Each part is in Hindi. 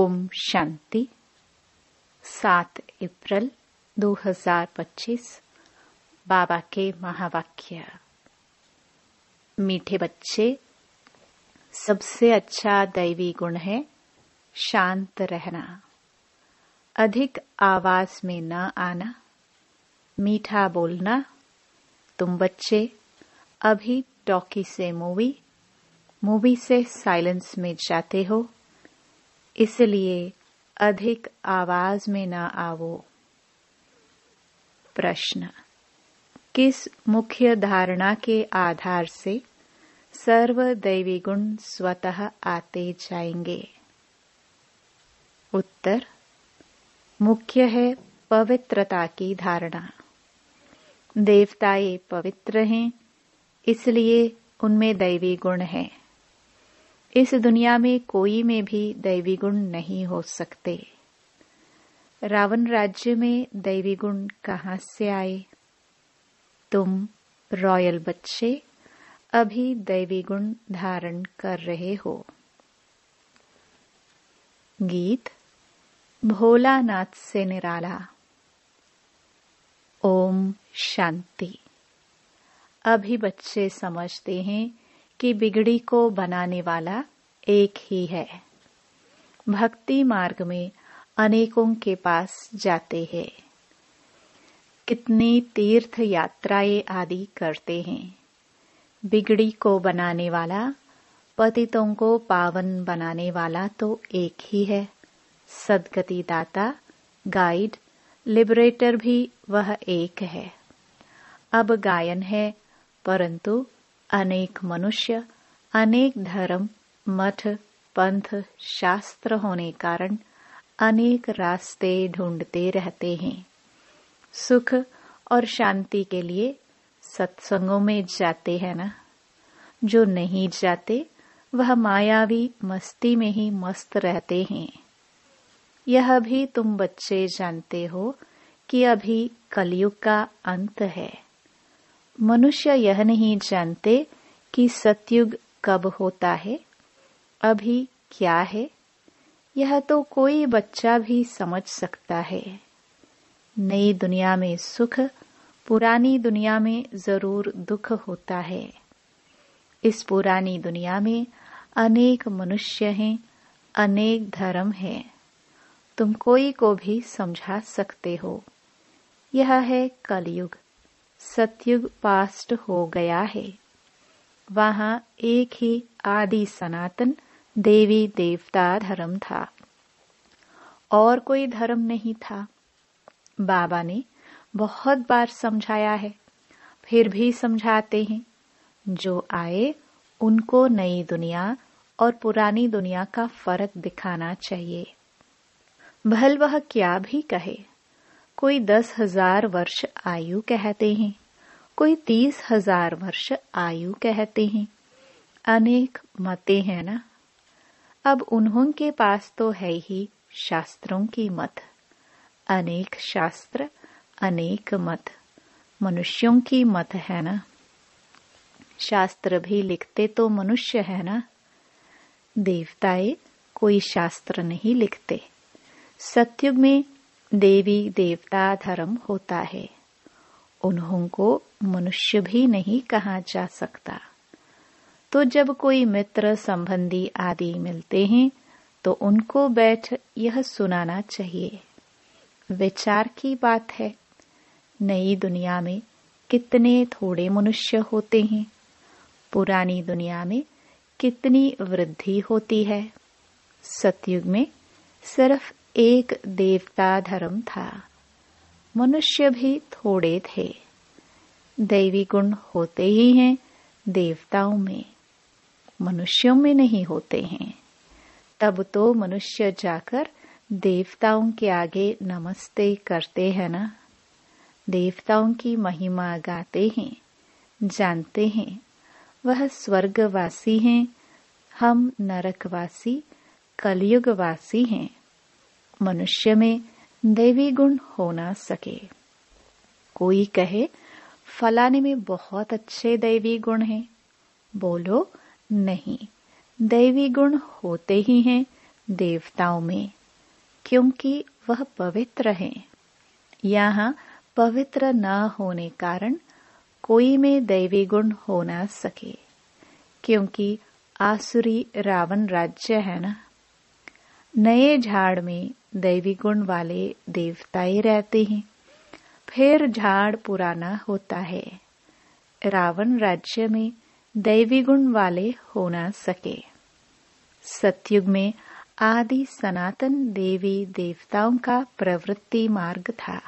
ओम शांति। 7 अप्रैल 2025 बाबा के महावाक्य। मीठे बच्चे, सबसे अच्छा दैवी गुण है शांत रहना, अधिक आवाज में न आना, मीठा बोलना। तुम बच्चे अभी टॉकी से मूवी से साइलेंस में जाते हो, इसलिए अधिक आवाज में न आवो। प्रश्न: किस मुख्य धारणा के आधार से सर्व दैवी गुण स्वतः आते जाएंगे? उत्तर: मुख्य है पवित्रता की धारणा। देवताएं पवित्र हैं, इसलिए उनमें दैवी गुण हैं। इस दुनिया में कोई में भी दैवी गुण नहीं हो सकते। रावण राज्य में दैवी गुण कहाँ से आए? तुम रॉयल बच्चे अभी दैवी गुण धारण कर रहे हो। गीत भोलानाथ से निराला। ओम शांति। अभी बच्चे समझते हैं कि बिगड़ी को बनाने वाला एक ही है। भक्ति मार्ग में अनेकों के पास जाते हैं, कितनी तीर्थ यात्राएं आदि करते हैं। बिगड़ी को बनाने वाला, पतितों को पावन बनाने वाला तो एक ही है। सद्गति दाता, गाइड, लिबरेटर भी वह एक है। अब गायन है, परंतु अनेक मनुष्य, अनेक धर्म, मठ, पंथ, शास्त्र होने कारण अनेक रास्ते ढूंढते रहते हैं। सुख और शांति के लिए सत्संगों में जाते हैं ना। जो नहीं जाते वह मायावी मस्ती में ही मस्त रहते हैं। यह भी तुम बच्चे जानते हो कि अभी कलयुग का अंत है। मनुष्य यह नहीं जानते कि सतयुग कब होता है, अभी क्या है। यह तो कोई बच्चा भी समझ सकता है। नई दुनिया में सुख, पुरानी दुनिया में जरूर दुख होता है। इस पुरानी दुनिया में अनेक मनुष्य हैं, अनेक धर्म हैं। तुम कोई को भी समझा सकते हो। यह है कलयुग। सतयुग पास्ट हो गया है। वहां एक ही आदि सनातन देवी देवता धर्म था, और कोई धर्म नहीं था। बाबा ने बहुत बार समझाया है, फिर भी समझाते हैं। जो आए उनको नई दुनिया और पुरानी दुनिया का फर्क दिखाना चाहिए। भल वह क्या भी कहे। कोई 10,000 वर्ष आयु कहते हैं, कोई 30,000 वर्ष आयु कहते हैं। अनेक मतें हैं ना। अब उन्हों के पास तो है ही शास्त्रों की मत। अनेक शास्त्र, अनेक मत, मनुष्यों की मत है ना। शास्त्र भी लिखते तो मनुष्य है ना। देवताएं कोई शास्त्र नहीं लिखते। सतयुग में देवी देवता धर्म होता है। उन्हों को मनुष्य भी नहीं कहा जा सकता। तो जब कोई मित्र संबंधी आदि मिलते हैं तो उनको बैठ यह सुनाना चाहिए। विचार की बात है। नई दुनिया में कितने थोड़े मनुष्य होते हैं, पुरानी दुनिया में कितनी वृद्धि होती है। सतयुग में सिर्फ एक देवता धर्म था, मनुष्य भी थोड़े थे। दैवी गुण होते ही हैं देवताओं में, मनुष्यों में नहीं होते हैं। तब तो मनुष्य जाकर देवताओं के आगे नमस्ते करते हैं ना। देवताओं की महिमा गाते हैं, जानते हैं वह स्वर्गवासी हैं, हम नरकवासी कलयुगवासी हैं। मनुष्य में दैवी गुण हो ना सके। कोई कहे फलाने में बहुत अच्छे दैवी गुण हैं, बोलो नहीं, दैवी गुण होते ही हैं देवताओं में, क्योंकि वह पवित्र हैं। यहाँ पवित्र न होने कारण कोई में दैवी गुण हो न सके, क्योंकि आसुरी रावण राज्य है ना। नए झाड़ में दैवी गुण वाले देवताएं रहते हैं, फिर झाड़ पुराना होता है। रावण राज्य में दैवी गुण वाले हो न सके। सतयुग में आदि सनातन देवी देवताओं का प्रवृत्ति मार्ग था।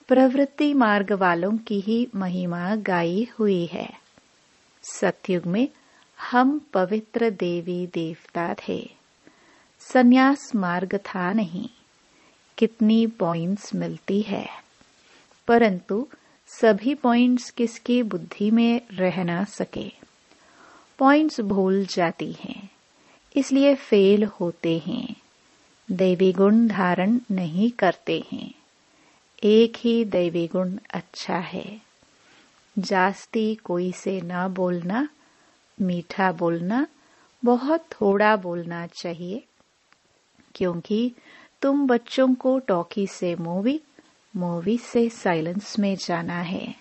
प्रवृत्ति मार्ग वालों की ही महिमा गाई हुई है। सतयुग में हम पवित्र देवी देवता थे। संन्यास मार्ग था नहीं। कितनी पॉइंट्स मिलती है, परंतु सभी पॉइंट्स किसकी बुद्धि में रह ना सके। पॉइंट्स भूल जाती हैं, इसलिए फेल होते हैं। दैवी गुण धारण नहीं करते हैं। एक ही दैवी गुण अच्छा है। जास्ती कोई से न बोलना, मीठा बोलना, बहुत थोड़ा बोलना चाहिए, क्योंकि तुम बच्चों को टॉकी से मूवी से साइलेंस में जाना है,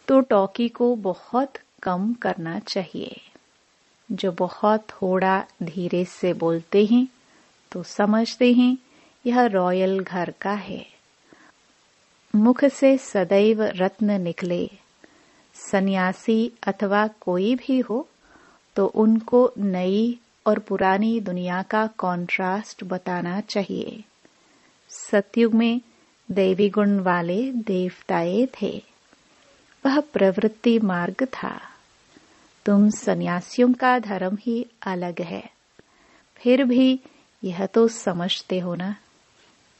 तो टॉकी को बहुत कम करना चाहिए। जो बहुत थोड़ा धीरे से बोलते हैं तो समझते हैं यह रॉयल घर का है। मुख से सदैव रत्न निकले। सन्यासी अथवा कोई भी हो तो उनको नई और पुरानी दुनिया का कॉन्ट्रास्ट बताना चाहिए। सतयुग में दैवी गुण वाले देवताएं थे। वह प्रवृत्ति मार्ग था। तुम सन्यासियों का धर्म ही अलग है, फिर भी यह तो समझते हो ना,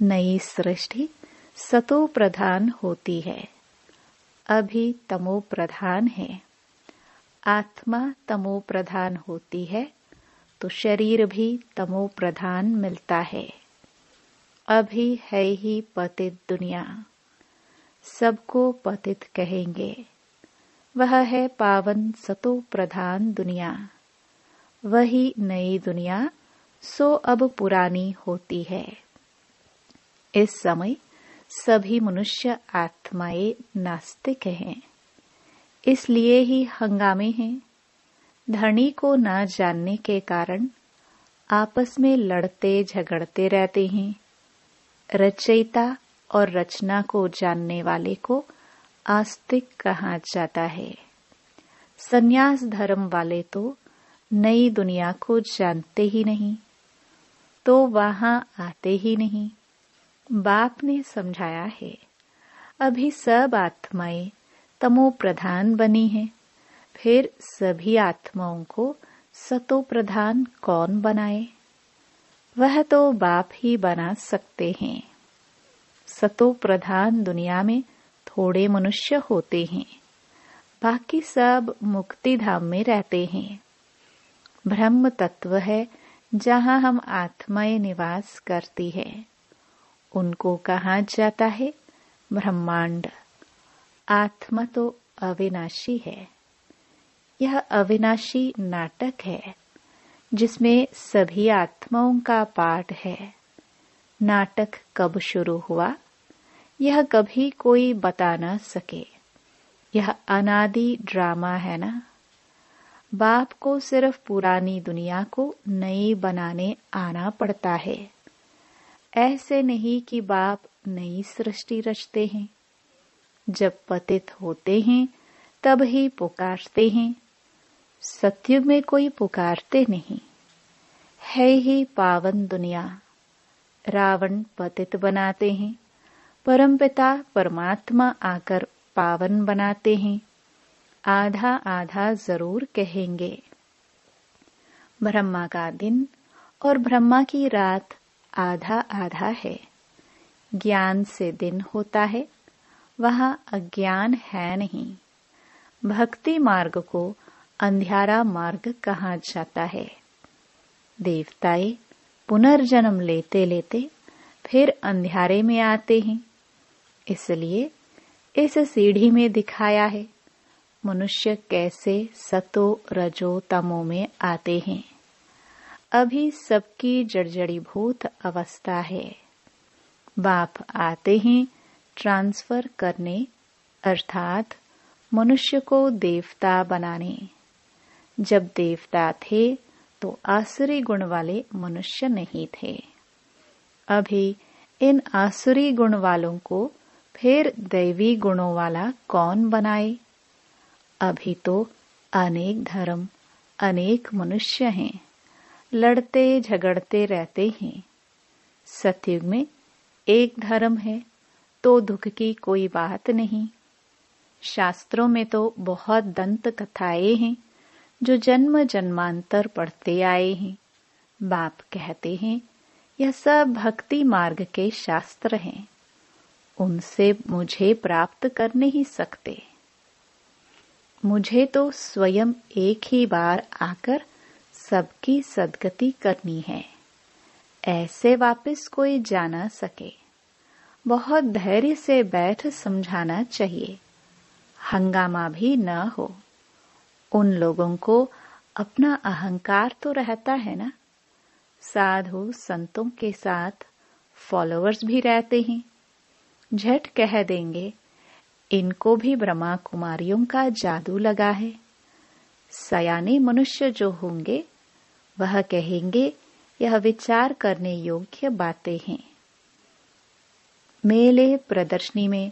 नई सृष्टि सतो प्रधान होती है, अभी तमो प्रधान है। आत्मा तमो प्रधान होती है तो शरीर भी तमो प्रधान मिलता है। अभी है ही पतित दुनिया, सबको पतित कहेंगे। वह है पावन सतो प्रधान दुनिया। वही नई दुनिया सो अब पुरानी होती है। इस समय सभी मनुष्य आत्माएं नास्तिक हैं, इसलिए ही हंगामे हैं। धनी को न जानने के कारण आपस में लड़ते झगड़ते रहते हैं। रचयिता और रचना को जानने वाले को आस्तिक कहा जाता है। संन्यास धर्म वाले तो नई दुनिया को जानते ही नहीं, तो वहां आते ही नहीं। बाप ने समझाया है, अभी सब आत्माएं तमो प्रधान बनी हैं, फिर सभी आत्माओं को सतो प्रधान कौन बनाए? वह तो बाप ही बना सकते हैं। सतो प्रधान दुनिया में थोड़े मनुष्य होते हैं, बाकी सब मुक्ति धाम में रहते हैं। ब्रह्म तत्व है जहाँ हम आत्माएं निवास करती है, उनको कहा जाता है ब्रह्मांड। आत्मा तो अविनाशी है। यह अविनाशी नाटक है जिसमें सभी आत्माओं का पाठ है। नाटक कब शुरू हुआ यह कभी कोई बता न सके। यह अनादि ड्रामा है ना। बाप को सिर्फ पुरानी दुनिया को नई बनाने आना पड़ता है। ऐसे नहीं कि बाप नई सृष्टि रचते हैं। जब पतित होते हैं तब ही पुकारते हैं। सतयुग में कोई पुकारते नहीं। है ही पावन दुनिया। रावण पतित बनाते हैं, परमपिता परमात्मा आकर पावन बनाते हैं। आधा आधा जरूर कहेंगे। ब्रह्मा का दिन और ब्रह्मा की रात आधा आधा है। ज्ञान से दिन होता है, वहां अज्ञान है नहीं। भक्ति मार्ग को अंधियारा मार्ग कहा जाता है। देवताएं पुनर्जन्म लेते लेते फिर अंधियारे में आते हैं। इसलिए इस सीढ़ी में दिखाया है मनुष्य कैसे सतो रजो तमो में आते हैं। अभी सबकी जर्जरीभूत अवस्था है। बाप आते हैं ट्रांसफर करने, अर्थात मनुष्य को देवता बनाने। जब देवता थे तो आसुरी गुण वाले मनुष्य नहीं थे। अभी इन आसुरी गुण वालों को फिर दैवी गुणों वाला कौन बनाए? अभी तो अनेक धर्म, अनेक मनुष्य हैं, लड़ते झगड़ते रहते हैं। सतयुग में एक धर्म है तो दुख की कोई बात नहीं। शास्त्रों में तो बहुत दंत कथाएं हैं जो जन्म जन्मांतर पढ़ते आए हैं। बाप कहते हैं यह सब भक्ति मार्ग के शास्त्र हैं, उनसे मुझे प्राप्त कर नहीं सकते। मुझे तो स्वयं एक ही बार आकर सबकी सद्गति करनी है, ऐसे वापस कोई जा न सके। बहुत धैर्य से बैठ समझाना चाहिए, हंगामा भी न हो। उन लोगों को अपना अहंकार तो रहता है ना। साधु संतों के साथ फॉलोअर्स भी रहते हैं, झट कह देंगे इनको भी ब्रह्मा कुमारियों का जादू लगा है। सयाने मनुष्य जो होंगे वह कहेंगे यह विचार करने योग्य बातें हैं। मेले प्रदर्शनी में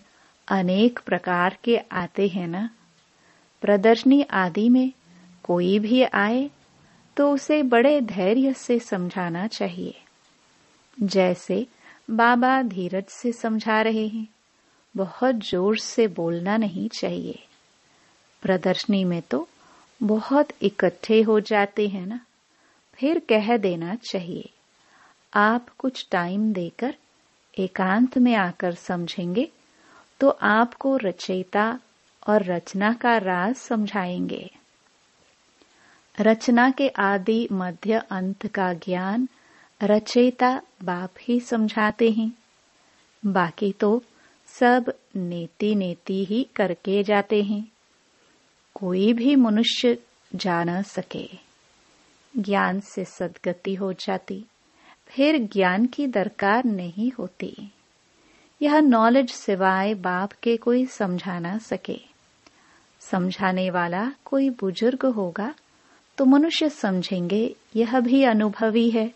अनेक प्रकार के आते हैं ना। प्रदर्शनी आदि में कोई भी आए तो उसे बड़े धैर्य से समझाना चाहिए। जैसे बाबा धीरज से समझा रहे हैं, बहुत जोर से बोलना नहीं चाहिए। प्रदर्शनी में तो बहुत इकट्ठे हो जाते हैं ना, फिर कह देना चाहिए आप कुछ टाइम देकर एकांत में आकर समझेंगे तो आपको रचयिता और रचना का राज समझाएंगे। रचना के आदि मध्य अंत का ज्ञान रचयिता बाप ही समझाते हैं। बाकी तो सब नेति नेति ही करके जाते हैं, कोई भी मनुष्य जा न सके। ज्ञान से सद्गति हो जाती, फिर ज्ञान की दरकार नहीं होती। यह नॉलेज सिवाय बाप के कोई समझा न सके। समझाने वाला कोई बुजुर्ग होगा तो मनुष्य समझेंगे यह भी अनुभवी है,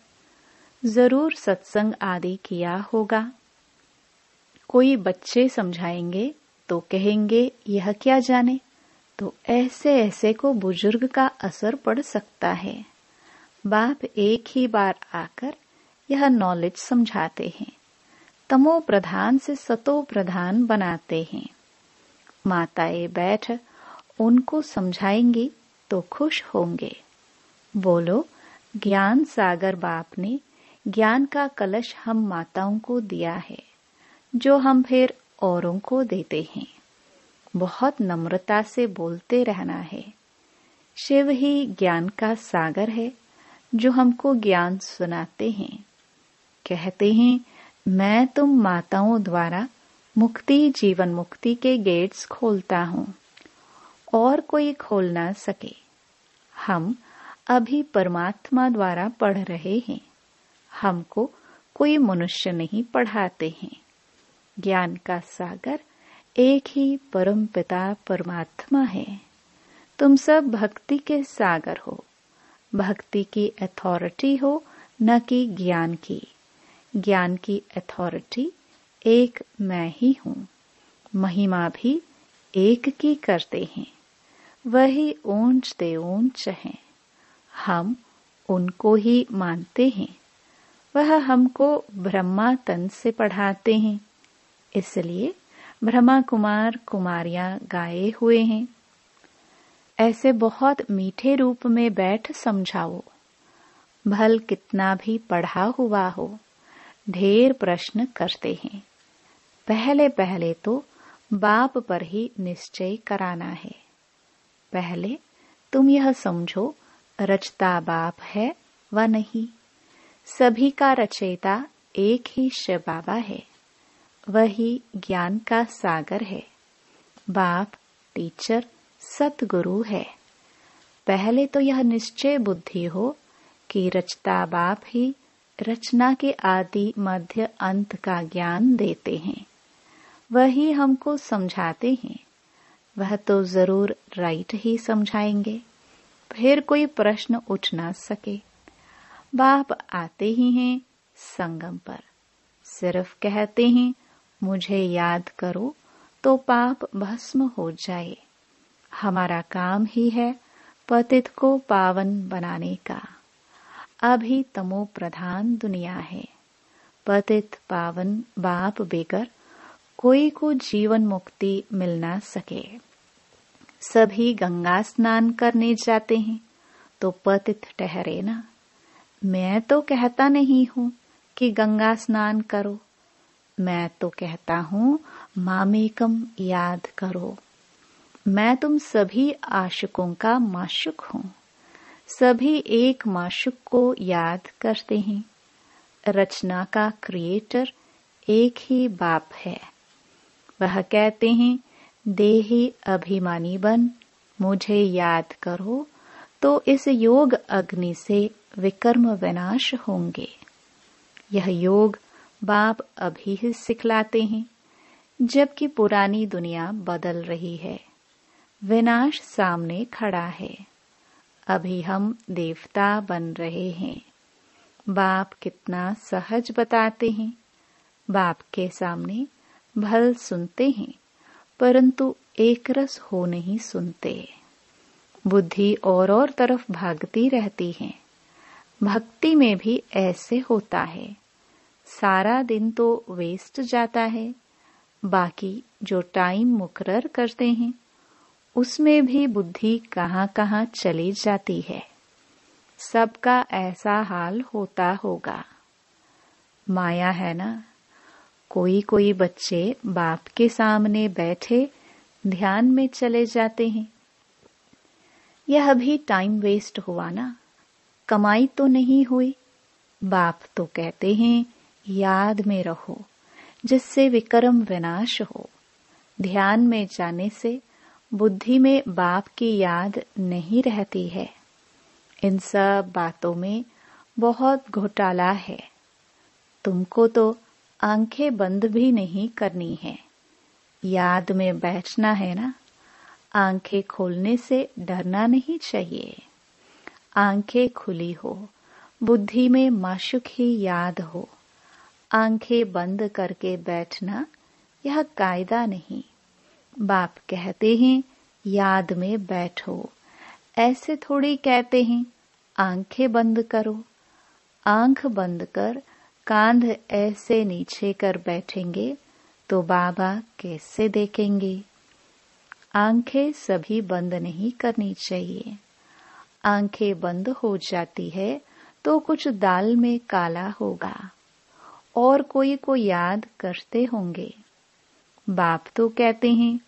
जरूर सत्संग आदि किया होगा। कोई बच्चे समझाएंगे तो कहेंगे यह क्या जाने, तो ऐसे ऐसे को बुजुर्ग का असर पड़ सकता है। बाप एक ही बार आकर यह नॉलेज समझाते हैं, तमो प्रधान से सतो प्रधान बनाते हैं। माताएं बैठ उनको समझाएंगी तो खुश होंगे। बोलो, ज्ञान सागर बाप ने ज्ञान का कलश हम माताओं को दिया है, जो हम फिर औरों को देते हैं। बहुत नम्रता से बोलते रहना है। शिव ही ज्ञान का सागर है जो हमको ज्ञान सुनाते हैं। कहते हैं मैं तुम माताओं द्वारा मुक्ति जीवन मुक्ति के गेट्स खोलता हूँ, और कोई खोल ना सके। हम अभी परमात्मा द्वारा पढ़ रहे हैं, हमको कोई मनुष्य नहीं पढ़ाते हैं। ज्ञान का सागर एक ही परम पिता परमात्मा है। तुम सब भक्ति के सागर हो। भक्ति की अथॉरिटी हो, न कि ज्ञान की। ज्ञान की अथॉरिटी एक मैं ही हूँ। महिमा भी एक की करते हैं, वही ऊंच ते ऊंच हैं। हम उनको ही मानते हैं। वह हमको ब्रह्मा तन से पढ़ाते हैं, इसलिए ब्रह्मा कुमार कुमारियां गाए हुए हैं। ऐसे बहुत मीठे रूप में बैठ समझाओ। भल कितना भी पढ़ा हुआ हो, ढेर प्रश्न करते हैं। पहले पहले तो बाप पर ही निश्चय कराना है। पहले तुम यह समझो रचता बाप है व नहीं। सभी का रचयिता एक ही शिव बाबा है, वही ज्ञान का सागर है। बाप टीचर सतगुरु है। पहले तो यह निश्चय बुद्धि हो कि रचता बाप ही रचना के आदि मध्य अंत का ज्ञान देते हैं। वही हमको समझाते हैं। वह तो जरूर राइट ही समझाएंगे, फिर कोई प्रश्न उठ ना सके। बाप आते ही हैं संगम पर, सिर्फ कहते हैं मुझे याद करो तो पाप भस्म हो जाए। हमारा काम ही है पतित को पावन बनाने का। अभी तमो प्रधान दुनिया है। पतित पावन बाप बेगर कोई को जीवन मुक्ति मिल ना सके। सभी गंगा स्नान करने जाते हैं तो पतित ठहरे ना। मैं तो कहता नहीं हूँ कि गंगा स्नान करो, मैं तो कहता हूँ मामेकम याद करो। मैं तुम सभी आशिकों का माशुक हूँ। सभी एक माशुक को याद करते हैं। रचना का क्रिएटर एक ही बाप है। वह कहते हैं देही अभिमानी बन मुझे याद करो तो इस योग अग्नि से विकर्म विनाश होंगे। यह योग बाप अभी ही सिखलाते हैं, जबकि पुरानी दुनिया बदल रही है। विनाश सामने खड़ा है। अभी हम देवता बन रहे हैं। बाप कितना सहज बताते हैं। बाप के सामने भल सुनते हैं, परंतु एक रस हो नहीं सुनते। बुद्धि और तरफ भागती रहती है। भक्ति में भी ऐसे होता है। सारा दिन तो वेस्ट जाता है। बाकी जो टाइम मुकर्रर करते हैं उसमें भी बुद्धि कहाँ कहाँ चली जाती है। सबका ऐसा हाल होता होगा। माया है ना। कोई कोई बच्चे बाप के सामने बैठे ध्यान में चले जाते हैं। यह भी टाइम वेस्ट हुआ ना। कमाई तो नहीं हुई। बाप तो कहते हैं याद में रहो जिससे विकर्म विनाश हो। ध्यान में जाने से बुद्धि में बाप की याद नहीं रहती है। इन सब बातों में बहुत घोटाला है। तुमको तो आंखें बंद भी नहीं करनी है। याद में बैठना है ना। आंखें खोलने से डरना नहीं चाहिए। आंखें खुली हो, बुद्धि में माशुक ही याद हो। आंखें बंद करके बैठना यह कायदा नहीं। बाप कहते हैं याद में बैठो। ऐसे थोड़ी कहते हैं आंखें बंद करो। आंख बंद कर कांध ऐसे नीचे कर बैठेंगे तो बाबा कैसे देखेंगे। आंखें सभी बंद नहीं करनी चाहिए। आंखें बंद हो जाती है तो कुछ दाल में काला होगा और कोई को याद करते होंगे। बाप तो कहते हैं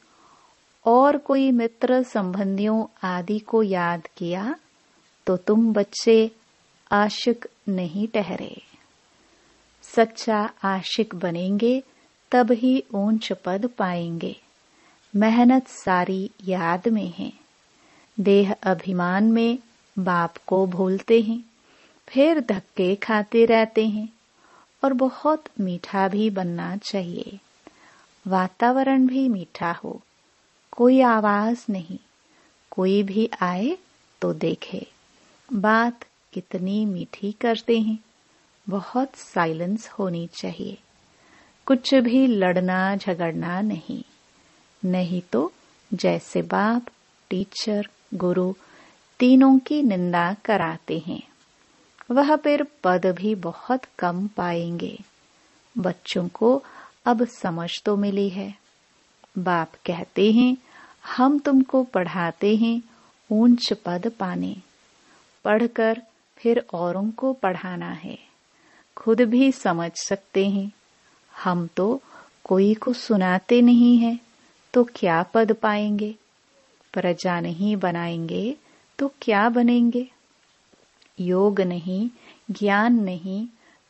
और कोई मित्र संबंधियों आदि को याद किया तो तुम बच्चे आशिक नहीं ठहरे। सच्चा आशिक बनेंगे तब ही ऊंच पद पाएंगे। मेहनत सारी याद में है। देह अभिमान में बाप को भूलते हैं, फिर धक्के खाते रहते हैं। और बहुत मीठा भी बनना चाहिए। वातावरण भी मीठा हो। कोई आवाज नहीं। कोई भी आए तो देखे बात कितनी मीठी करते हैं। बहुत साइलेंस होनी चाहिए। कुछ भी लड़ना झगड़ना नहीं। नहीं तो जैसे बाप, टीचर, गुरु तीनों की निंदा कराते हैं, वह फिर पद भी बहुत कम पाएंगे। बच्चों को अब समझ तो मिली है। बाप कहते हैं हम तुमको पढ़ाते हैं ऊंच पद पाने। पढ़कर फिर औरों को पढ़ाना है। खुद भी समझ सकते हैं। हम तो कोई को सुनाते नहीं हैं तो क्या पद पाएंगे। प्रजा नहीं बनाएंगे तो क्या बनेंगे। योग नहीं, ज्ञान नहीं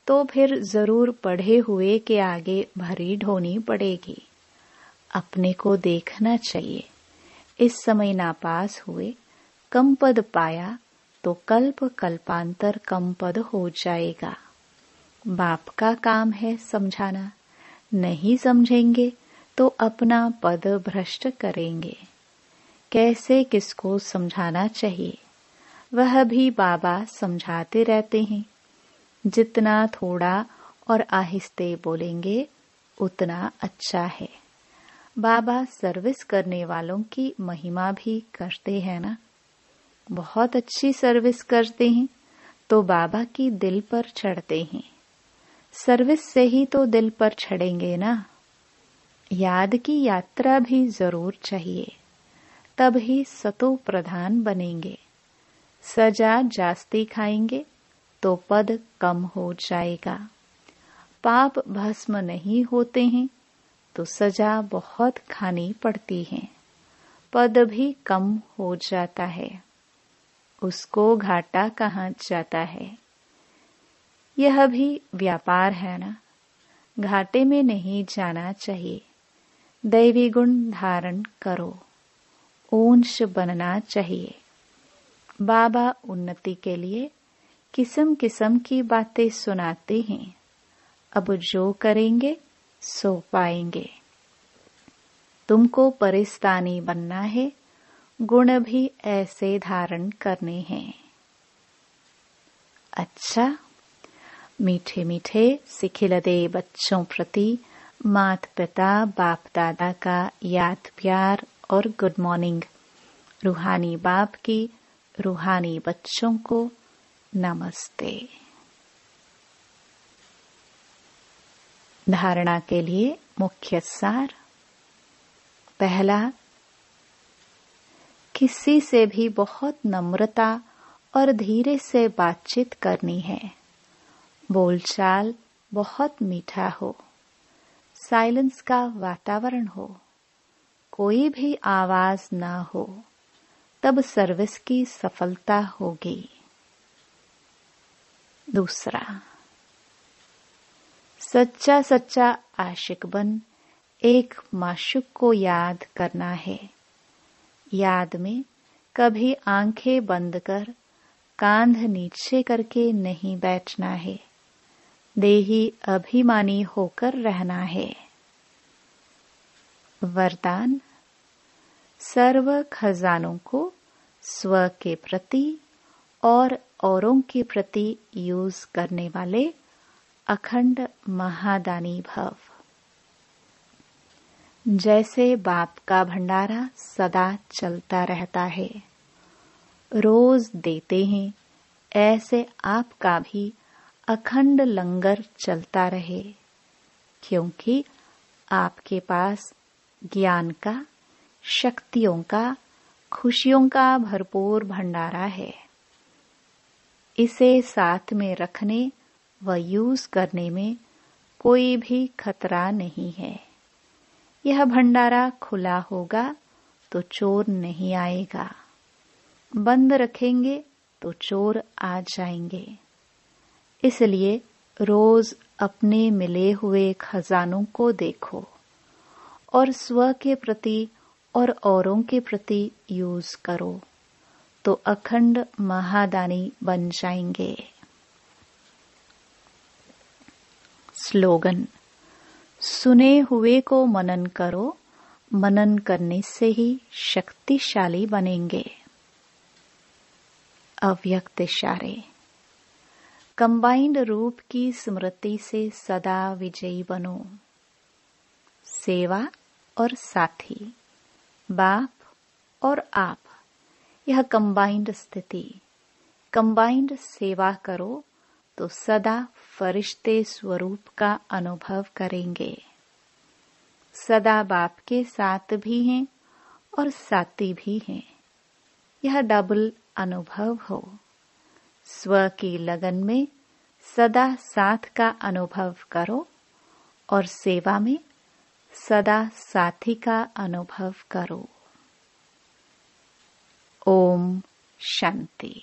तो फिर जरूर पढ़े हुए के आगे भरी ढोनी पड़ेगी। अपने को देखना चाहिए। इस समय नापास हुए, कम पद पाया तो कल्प कल्पांतर कम पद हो जाएगा। बाप का काम है समझाना, नहीं समझेंगे तो अपना पद भ्रष्ट करेंगे। कैसे किसको समझाना चाहिए वह भी बाबा समझाते रहते हैं। जितना थोड़ा और आहिस्ते बोलेंगे उतना अच्छा है। बाबा सर्विस करने वालों की महिमा भी करते हैं ना। बहुत अच्छी सर्विस करते हैं तो बाबा की दिल पर चढ़ते हैं। सर्विस से ही तो दिल पर चढ़ेंगे ना। याद की यात्रा भी जरूर चाहिए, तब ही सतो प्रधान बनेंगे। सजा जास्ती खाएंगे तो पद कम हो जाएगा। पाप भस्म नहीं होते हैं तो सजा बहुत खानी पड़ती है, पद भी कम हो जाता है। उसको घाटा कहाँ जाता है। यह भी व्यापार है ना, घाटे में नहीं जाना चाहिए। दैवी गुण धारण करो, ऊंच बनना चाहिए। बाबा उन्नति के लिए किस्म किस्म की बातें सुनाते हैं। अब जो करेंगे सो पाएंगे। तुमको परिस्तानी बनना है, गुण भी ऐसे धारण करने हैं। अच्छा, मीठे मीठे सिखिलदे बच्चों प्रति माता पिता बाप दादा का याद प्यार और गुड मॉर्निंग। रूहानी बाप की रूहानी बच्चों को नमस्ते। धारणा के लिए मुख्य सार। पहला, किसी से भी बहुत नम्रता और धीरे से बातचीत करनी है। बोलचाल बहुत मीठा हो, साइलेंस का वातावरण हो, कोई भी आवाज ना हो, तब सर्विस की सफलता होगी। दूसरा, सच्चा सच्चा आशिक बन एक माशूक को याद करना है। याद में कभी आंखें बंद कर कांध नीचे करके नहीं बैठना है। देही अभिमानी होकर रहना है। वरदान, सर्व खजानों को स्व के प्रति और औरों के प्रति यूज करने वाले अखंड महादानी भव। जैसे बाप का भंडारा सदा चलता रहता है, रोज देते हैं, ऐसे आपका भी अखंड लंगर चलता रहे। क्योंकि आपके पास ज्ञान का, शक्तियों का, खुशियों का भरपूर भंडारा है। इसे साथ में रखने व यूज करने में कोई भी खतरा नहीं है। यह भंडारा खुला होगा तो चोर नहीं आएगा, बंद रखेंगे तो चोर आ जाएंगे। इसलिए रोज अपने मिले हुए खजानों को देखो और स्व के प्रति और औरों के प्रति यूज करो तो अखंड महादानी बन जाएंगे। स्लोगन, सुने हुए को मनन करो, मनन करने से ही शक्तिशाली बनेंगे। अव्यक्त इशारे, कंबाइंड रूप की स्मृति से सदा विजयी बनो। सेवा और साथी, बाप और आप, यह कंबाइंड स्थिति। कंबाइंड सेवा करो तो सदा फरिश्ते स्वरूप का अनुभव करेंगे। सदा बाप के साथ भी हैं और साथी भी हैं। यह डबल अनुभव हो। स्व की लगन में सदा साथ का अनुभव करो और सेवा में सदा साथी का अनुभव करो। ओम शांति।